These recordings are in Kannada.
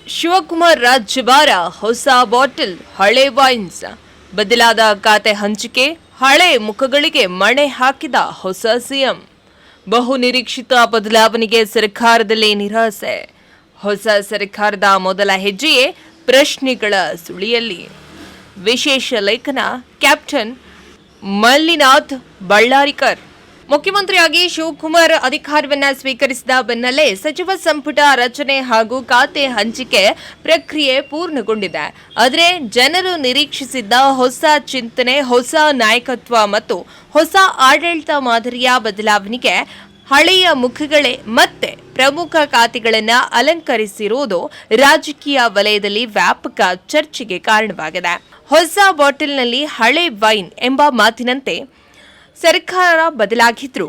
ಶಿವಕುಮಾರ್ ರಾಜ್ಯಭಾರ, ಹೊಸ ಬಾಟಲ್, ಹಳೆ ವೈನ್ಸ್, ಬದಲಾದ ಖಾತೆ ಹಂಚಿಕೆ, ಹಳೆ ಮುಖಗಳಿಗೆ ಮಣೆ ಹಾಕಿದ ಹೊಸ ಸಿಎಂ. ಬಹು ನಿರೀಕ್ಷಿತ ಬದಲಾವಣೆಗೆ ಸರ್ಕಾರದಲ್ಲಿ ನಿರಾಸೆ. ಹೊಸ ಸರ್ಕಾರದ ಮೊದಲ ಹೆಜ್ಜೆಯೇ ಪ್ರಶ್ನೆಗಳ ಸುಳಿಯಲ್ಲಿ. ವಿಶೇಷ ಲೇಖನ ಕ್ಯಾಪ್ಟನ್ ಮಲ್ಲಿನಾಥ್ ಬಳ್ಳಾರಿಕರ್. ಮುಖ್ಯಮಂತ್ರಿಯಾಗಿ ಶಿವಕುಮಾರ್ ಅಧಿಕಾರವನ್ನು ಸ್ವೀಕರಿಸಿದ ಬೆನ್ನಲ್ಲೇ ಸಚಿವ ಸಂಪುಟ ರಚನೆ ಹಾಗೂ ಖಾತೆ ಹಂಚಿಕೆ ಪ್ರಕ್ರಿಯೆ ಪೂರ್ಣಗೊಂಡಿದೆ. ಆದರೆ ಜನರು ನಿರೀಕ್ಷಿಸಿದ್ದ ಹೊಸ ಚಿಂತನೆ, ಹೊಸ ನಾಯಕತ್ವ ಮತ್ತು ಹೊಸ ಆಡಳಿತ ಮಾದರಿಯ ಬದಲಾವಣೆಗೆ ಹಳೆಯ ಮುಖಗಳೇ ಮತ್ತೆ ಪ್ರಮುಖ ಖಾತೆಗಳನ್ನು ಅಲಂಕರಿಸಿರುವುದು ರಾಜಕೀಯ ವಲಯದಲ್ಲಿ ವ್ಯಾಪಕ ಚರ್ಚೆಗೆ ಕಾರಣವಾಗಿದೆ. ಹೊಸ ಬಾಟಲ್ನಲ್ಲಿ ಹಳೆ ವೈನ್ ಎಂಬ ಮಾತಿನಂತೆ ಸರ್ಕಾರ ಬದಲಾಗಿದ್ರು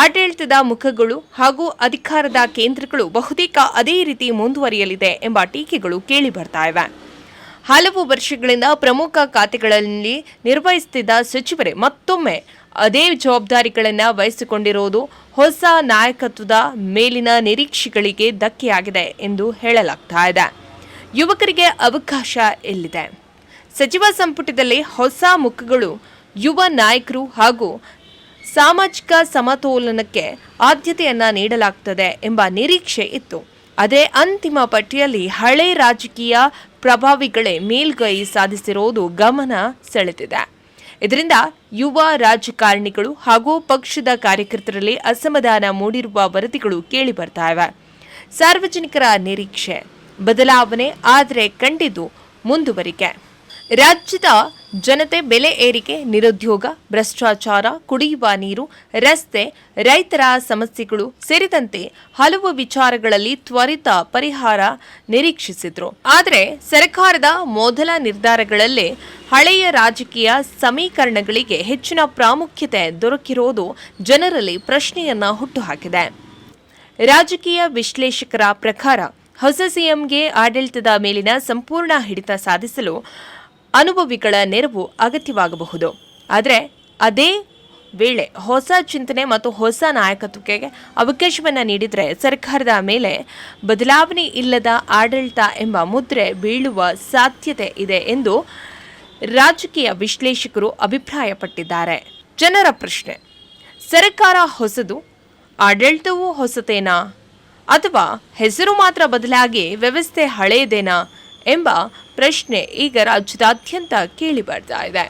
ಆಡಳಿತದ ಮುಖಗಳು ಹಾಗೂ ಅಧಿಕಾರದ ಕೇಂದ್ರಗಳು ಬಹುತೇಕ ಅದೇ ರೀತಿ ಮುಂದುವರಿಯಲಿದೆ ಎಂಬ ಟೀಕೆಗಳು ಕೇಳಿ ಬರ್ತಾ ಇವೆ. ಹಲವು ವರ್ಷಗಳಿಂದ ಪ್ರಮುಖ ಖಾತೆಗಳಲ್ಲಿ ನಿರ್ವಹಿಸುತ್ತಿದ್ದ ಸಚಿವರೇ ಮತ್ತೊಮ್ಮೆ ಅದೇ ಜವಾಬ್ದಾರಿಗಳನ್ನು ವಹಿಸಿಕೊಂಡಿರುವುದು ಹೊಸ ನಾಯಕತ್ವದ ಮೇಲಿನ ನಿರೀಕ್ಷೆಗಳಿಗೆ ಧಕ್ಕೆಯಾಗಿದೆ ಎಂದು ಹೇಳಲಾಗ್ತಾ ಇದೆ. ಯುವಕರಿಗೆ ಅವಕಾಶ ಎಲ್ಲಿದೆ? ಸಚಿವ ಸಂಪುಟದಲ್ಲಿ ಹೊಸ ಮುಖಗಳು, ಯುವ ನಾಯಕರು ಹಾಗೂ ಸಾಮಾಜಿಕ ಸಮತೋಲನಕ್ಕೆ ಆದ್ಯತೆಯನ್ನ ನೀಡಲಾಗುತ್ತದೆ ಎಂಬ ನಿರೀಕ್ಷೆ ಇತ್ತು. ಅದೇ ಅಂತಿಮ ಪಟ್ಟಿಯಲ್ಲಿ ಹಳೆ ರಾಜಕೀಯ ಪ್ರಭಾವಿಗಳೇ ಮೇಲ್ಗೈ ಸಾಧಿಸಿರುವುದು ಗಮನ ಸೆಳೆದಿದೆ. ಇದರಿಂದ ಯುವ ರಾಜಕಾರಣಿಗಳು ಹಾಗೂ ಪಕ್ಷದ ಕಾರ್ಯಕರ್ತರಲ್ಲಿ ಅಸಮಾಧಾನ ಮೂಡಿರುವ ವರದಿಗಳು ಕೇಳಿ ಬರ್ತಾ ಇವೆ. ಸಾರ್ವಜನಿಕರ ನಿರೀಕ್ಷೆ ಬದಲಾವಣೆ, ಆದರೆ ಕಂಡಿದ್ದು ಮುಂದುವರಿಕೆ. ರಾಜ್ಯದ ಜನತೆ ಬೆಲೆ ಏರಿಕೆ, ನಿರುದ್ಯೋಗ, ಭ್ರಷ್ಟಾಚಾರ, ಕುಡಿಯುವ ನೀರು, ರಸ್ತೆ, ರೈತರ ಸಮಸ್ಯೆಗಳು ಸೇರಿದಂತೆ ಹಲವು ವಿಚಾರಗಳಲ್ಲಿ ತ್ವರಿತ ಪರಿಹಾರ ನಿರೀಕ್ಷಿಸಿದ್ರು. ಆದರೆ ಸರ್ಕಾರದ ಮೊದಲ ನಿರ್ಧಾರಗಳಲ್ಲೇ ಹಳೆಯ ರಾಜಕೀಯ ಸಮೀಕರಣಗಳಿಗೆ ಹೆಚ್ಚಿನ ಪ್ರಾಮುಖ್ಯತೆ ದೊರಕಿರುವುದು ಜನರಲ್ಲಿ ಪ್ರಶ್ನೆಯನ್ನ ಹುಟ್ಟುಹಾಕಿದೆ. ರಾಜಕೀಯ ವಿಶ್ಲೇಷಕರ ಪ್ರಕಾರ ಹೊಸ ಸಿಎಂಗೆ ಆಡಳಿತದ ಮೇಲಿನ ಸಂಪೂರ್ಣ ಹಿಡಿತ ಸಾಧಿಸಲು ಅನುಭವಿಗಳ ನೆರವು ಅಗತ್ಯವಾಗಬಹುದು. ಆದರೆ ಅದೇ ವೇಳೆ ಹೊಸ ಚಿಂತನೆ ಮತ್ತು ಹೊಸ ನಾಯಕತ್ವಕ್ಕೆ ಅವಕಾಶವನ್ನು ನೀಡಿದರೆ ಸರ್ಕಾರದ ಮೇಲೆ ಬದಲಾವಣೆ ಇಲ್ಲದ ಆಡಳಿತ ಎಂಬ ಮುದ್ರೆ ಬೀಳುವ ಸಾಧ್ಯತೆ ಇದೆ ಎಂದು ರಾಜಕೀಯ ವಿಶ್ಲೇಷಕರು ಅಭಿಪ್ರಾಯಪಟ್ಟಿದ್ದಾರೆ. ಜನರ ಪ್ರಶ್ನೆ: ಸರ್ಕಾರ ಹೊಸದು, ಆಡಳಿತವೂ ಹೊಸತೇನಾ, ಅಥವಾ ಹೆಸರು ಮಾತ್ರ ಬದಲಾಗಿ ವ್ಯವಸ್ಥೆ ಹಳೆಯದೇನಾ ಎಂಬ ಪ್ರಶ್ನೆ ಈಗ ರಾಜ್ಯದಾದ್ಯಂತ ಕೇಳಿ ಬರ್ತಾ ಇದೆ.